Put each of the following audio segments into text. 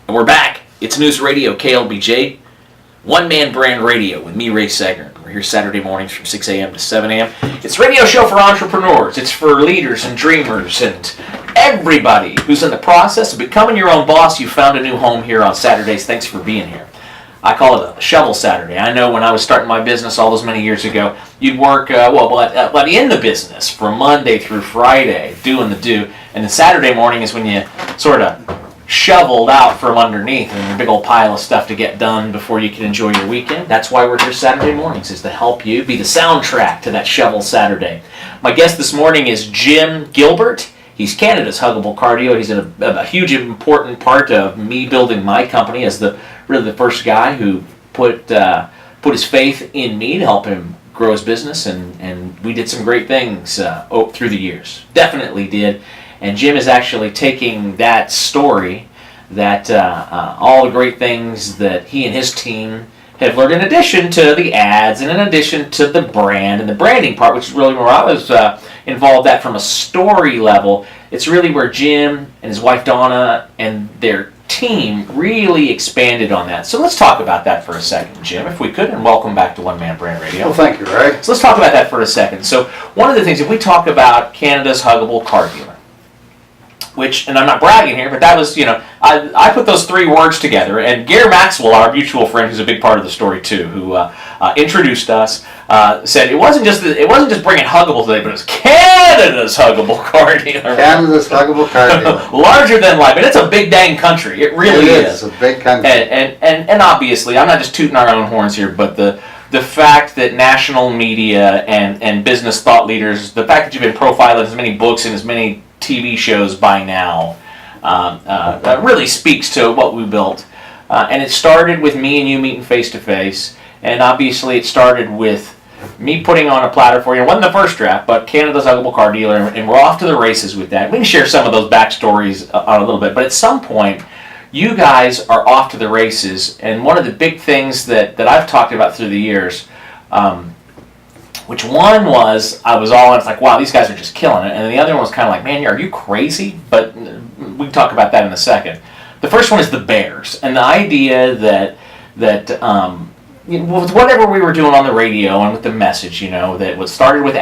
And we're back. It's News Radio KLBJ, one-man brand radio with me, Ray Seggern. We're here Saturday mornings from 6 a.m. to 7 a.m. It's a radio show for entrepreneurs. It's for leaders and dreamers and everybody who's in the process of becoming your own boss. You found a new home here on Saturdays. Thanks for being here. I call it a shovel Saturday. I know when I was starting my business all those many years ago, you'd work in the business from Monday through Friday, doing the do, and then Saturday morning is when you sort of shoveled out from underneath and a big old pile of stuff to get done before you can enjoy your weekend. That's why we're here Saturday mornings, is to help you be the soundtrack to that shovel Saturday. My guest this morning is Jim Gilbert. He's Canada's Huggable Cardio. He's a huge important part of me building my company as really the first guy who put his faith in me to help him grow his business, and we did some great things through the years. Definitely did. And Jim is actually taking that story, that all the great things that he and his team have learned, in addition to the ads and in addition to the brand and the branding part, which is really where I was involved at from a story level. It's really where Jim and his wife Donna and their team really expanded on that. So let's talk about that for a second, Jim, if we could, and welcome back to One Man Brand Radio. Well, thank you, Ray. So let's talk about that for a second. So one of the things, if we talk about Canada's Huggable Car Dealer, which, and I'm not bragging here, but that was, I put those three words together, and Gary Maxwell, our mutual friend, who's a big part of the story too, who introduced us, said it wasn't just bringing Huggable today, but it was Canada's Huggable Car Dealer. Canada's Huggable Car Dealer. Larger than life, and it's a big dang country. It really is. It's a big country. And obviously, I'm not just tooting our own horns here, but the fact that national media and business thought leaders, the fact that you've been profiled in as many books and as many TV shows by now, really speaks to what we built. And it started with me and you meeting face to face, and obviously it started with me putting on a platter for you. It wasn't the first draft, but Canada's Huggable Car Dealer, and we're off to the races with that. We can share some of those backstories on a little bit, but at some point, you guys are off to the races, and one of the big things that I've talked about through the years, which one was, I was all in, it's like, wow, these guys are just killing it. And the other one was kind of like, man, are you crazy? But we can talk about that in a second. The first one is the Bears. And the idea that with whatever we were doing on the radio and with the message, that was started with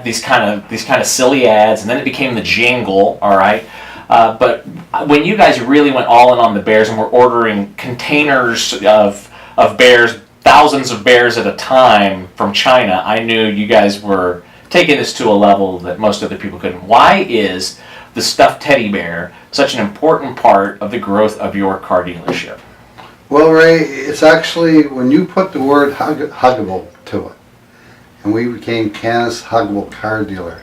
these kind of silly ads, and then it became the jingle, all right? But when you guys really went all in on the Bears and were ordering containers of Bears, thousands of bears at a time from China, I knew you guys were taking this to a level that most other people couldn't. Why is the stuffed teddy bear such an important part of the growth of your car dealership? Well, Ray, it's actually when you put the word huggable to it, and we became Canada's Huggable Car Dealer,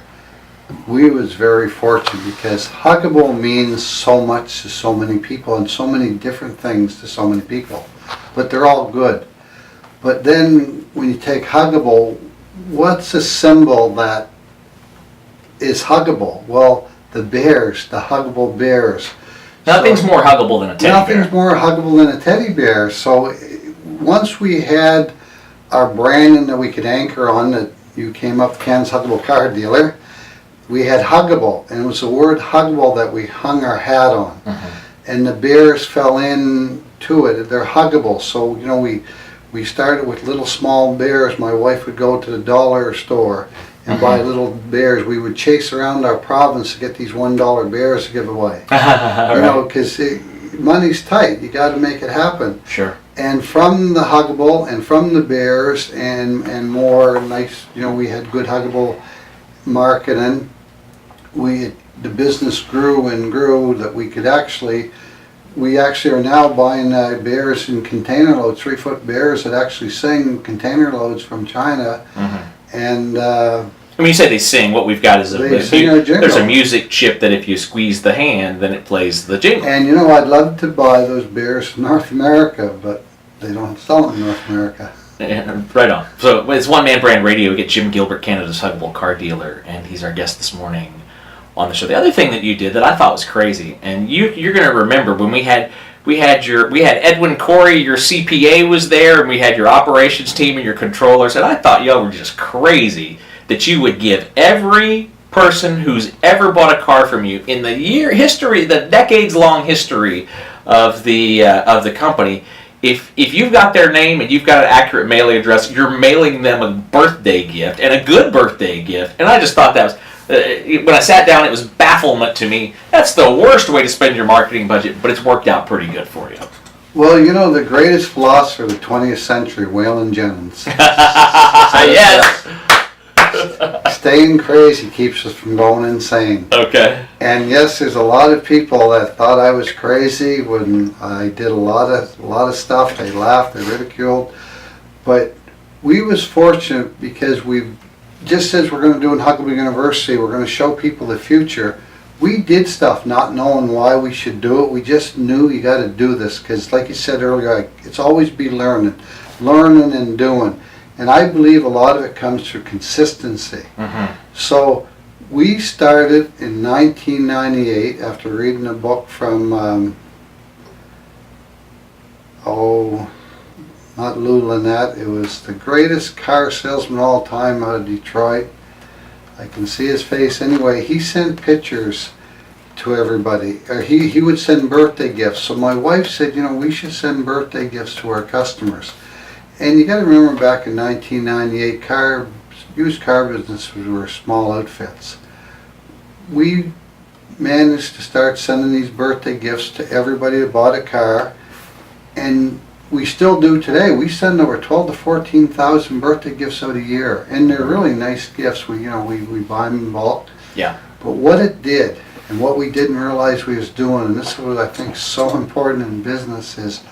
we was very fortunate, because huggable means so much to so many people and so many different things to so many people, but they're all good. But then when you take huggable, what's a symbol that is huggable? Well, the bears, the huggable bears. Nothing's more huggable than a teddy bear. Nothing's more huggable than a teddy bear. So once we had our branding that we could anchor on, that you came up Canada's Huggable Car Dealer, we had huggable, and it was the word huggable that we hung our hat on. Mm-hmm. And the bears fell into it. They're huggable. So, we started with little small bears. My wife would go to the dollar store and buy little bears. We would chase around our province to get these $1 bears to give away. Because money's tight. You got to make it happen. Sure. And from the huggable and from the bears and more nice, we had good huggable marketing. The business grew and grew that we actually are now buying bears in container loads, 3-foot bears that actually sing container loads from China. Mm-hmm. And when you say they sing, what we've got is there's a music chip that if you squeeze the hand, then it plays the jingle. And I'd love to buy those bears in North America, but they don't sell them in North America. Yeah, right on. So it's One Man Brand Radio. We get Jim Gilbert, Canada's Huggable Car Dealer, and he's our guest this morning on the show. The other thing that you did that I thought was crazy, and you're going to remember when we had Edwin Corey, your CPA was there, and we had your operations team and your controllers, and I thought y'all were just crazy that you would give every person who's ever bought a car from you in the decades-long history of the company. If you've got their name and you've got an accurate mailing address, you're mailing them a birthday gift, and a good birthday gift. And I just thought that was, when I sat down, it was bafflement to me. That's the worst way to spend your marketing budget, but it's worked out pretty good for you. Well, you know, the greatest philosopher of the 20th century, Waylon Jennings. Yes. Staying crazy keeps us from going insane. Okay. And yes, there's a lot of people that thought I was crazy when I did a lot of stuff. They laughed, they ridiculed. But we was fortunate because we, just as we're going to do in Huckleberry University, we're going to show people the future. We did stuff not knowing why we should do it. We just knew you got to do this because, like you said earlier, it's always be learning and doing. And I believe a lot of it comes through consistency. Mm-hmm. So we started in 1998 after reading a book from, not Lou Lynette, it was the greatest car salesman of all time out of Detroit. I can see his face anyway. He sent pictures to everybody. He would send birthday gifts. So my wife said, you know, we should send birthday gifts to our customers. And you got to remember back in 1998, used car businesses were small outfits. We managed to start sending these birthday gifts to everybody that bought a car, and we still do today. We send over 12 to 14,000 birthday gifts out a year, and they're really nice gifts. We buy them in bulk. Yeah. But what it did, and what we didn't realize we was doing, and this is what I think is so important in business, is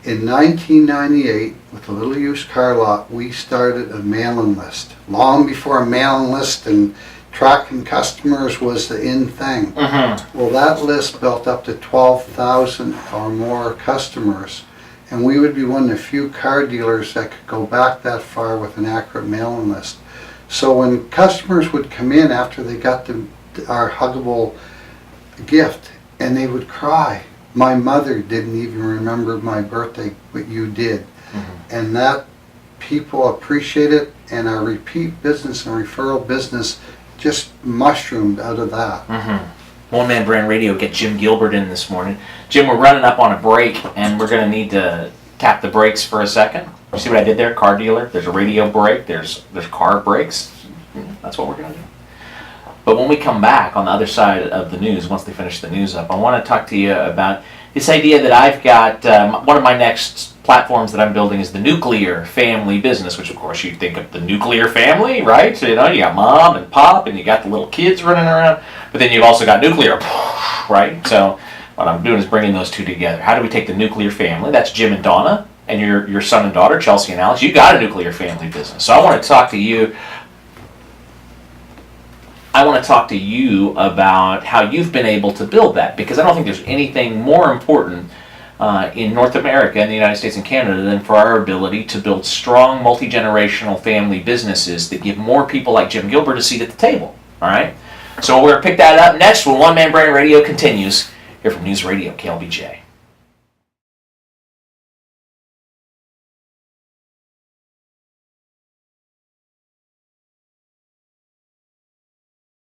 in 1998, with a little used car lot, we started a mailing list. Long before a mailing list and tracking customers was the in thing. Mm-hmm. Well, that list built up to 12,000 or more customers, and we would be one of the few car dealers that could go back that far with an accurate mailing list. So when customers would come in after they got our huggable gift, and they would cry, my mother didn't even remember my birthday, but you did. Mm-hmm. And that people appreciate it, and our repeat business and referral business just mushroomed out of that. Mm-hmm. One Man Brand Radio, get Jim Gilbert in this morning. Jim, we're running up on a break, and we're going to need to tap the brakes for a second. You see what I did there? Car dealer. There's a radio break. There's car breaks. That's what we're going to do. But when we come back on the other side of the news, once they finish the news up, I want to talk to you about this idea that I've got. One of my next platforms that I'm building is the nuclear family business, which of course you think of the nuclear family, right? So, you know, you got mom and pop and you got the little kids running around, but then you've also got nuclear, right? So what I'm doing is bringing those two together. How do we take the nuclear family? That's Jim and Donna and your son and daughter, Chelsea and Alex. You got a nuclear family business. So I want to talk to you. I want to talk to you about how you've been able to build that, because I don't think there's anything more important in North America, in the United States and Canada, than for our ability to build strong multi-generational family businesses that give more people like Jim Gilbert a seat at the table. All right? So we're going to pick that up next when One Man Brand Radio continues here from News Radio KLBJ.